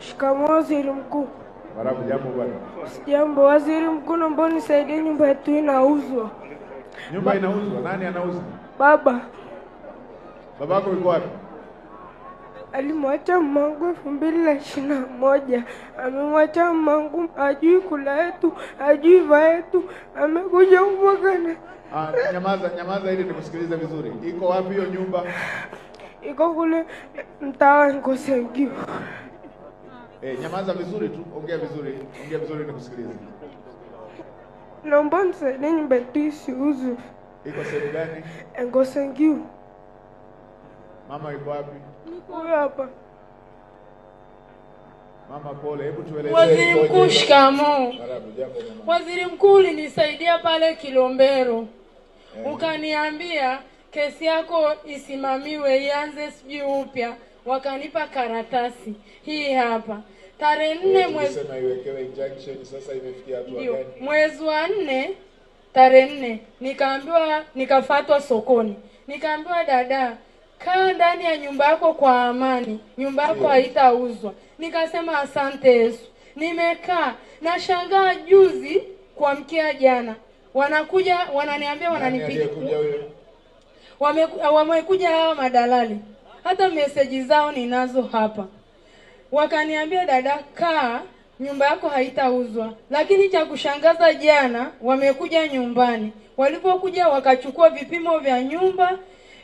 Shikamoo Waziri Mkuu. Marahaba, jambo bwana. Jambo Waziri Mkuu, naomba unisaidie, nyumba yetu inauzwa. Nyumba inauzwa? Nani anauza? Baba. Babako yuko wapi? Alimwacha mamangu 2021. Amemwacha mamangu, hajui kula yetu, hajui vaa yetu, amekuja kumwagana. Nyamaza ili nikusikilize vizuri. Iko wapi hiyo nyumba? Iko kule mtaa Ngosengiu. Nyamaza vizuri tu, ongea vizuri nikusikilize. Naomba nisaidie, nyumba yetu isiuzwe. Iko sehemu gani? Ngosengiu. Mama yuko wapi? Huyo hapa. Mama pole, hebu tueleze. Waziri Mkuu, shikamoo. Marahaba, jambo mama. Waziri Mkuu, ulinisaidia pale Kilombero. Ukaniambia kesi yako isimamiwe, ianze sijui upya. Wakanipa karatasi hii hapa. Tarehe 4 mwezi Sema iwekewe injunction, sasa imefikia hatua gani? Mwezi wa 4 tarehe 4 nikaambiwa, nikafatwa sokoni. Nikaambiwa, dada, kaa ndani ya nyumba yako kwa amani, nyumba yako haitauzwa. Nikasema asante Yesu. Nimekaa na shangaa, juzi kuamkia jana wanakuja wananiambia, wananipigia. Wamekuja hawa madalali, hata meseji zao ninazo hapa. Wakaniambia, dada, kaa, nyumba yako haitauzwa. Lakini cha kushangaza, jana wamekuja nyumbani. Walipokuja wakachukua vipimo vya nyumba.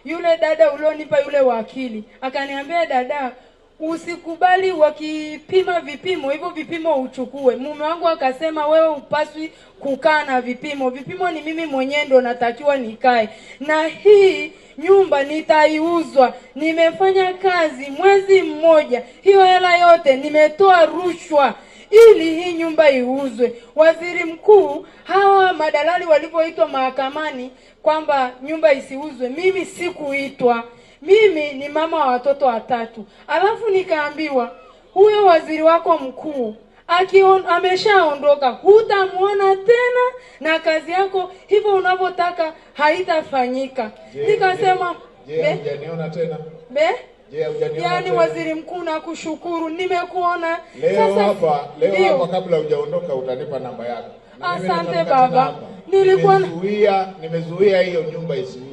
Yule dada ulionipa, yule wakili, akaniambia, dada, usikubali wakipima vipimo, hivyo vipimo uchukue. Mume wangu akasema, wewe upaswi kukaa na vipimo. Vipimo ni mimi mwenyewe ndo natakiwa nikae. Na hii nyumba nitaiuzwa. Nimefanya kazi mwezi mmoja. Hiyo hela yote nimetoa rushwa ili hii nyumba iuzwe. Waziri Mkuu, hawa madalali walipoitwa mahakamani kwamba nyumba isiuzwe, mimi sikuitwa. Mimi ni mama wa watoto 3. Alafu nikaambiwa, huyo waziri wako mkuu ameshaondoka, hutamuona tena, na kazi yako hivyo unavyotaka haitafanyika. Nikasema, hujaniona tena? Yaani Waziri Mkuu, nakushukuru, nimekuona. Leo hapa kabla hujaondoka utanipa namba yako. Asante baba. Nimezuia hiyo nyumba isiuzwe.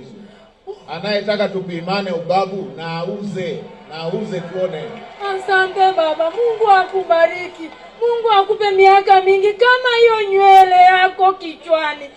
Anayetaka tupimane ubabu na auze tuone. Asante baba. Mungu akubariki. Mungu akupe miaka mingi kama hiyo nywele yako kichwani.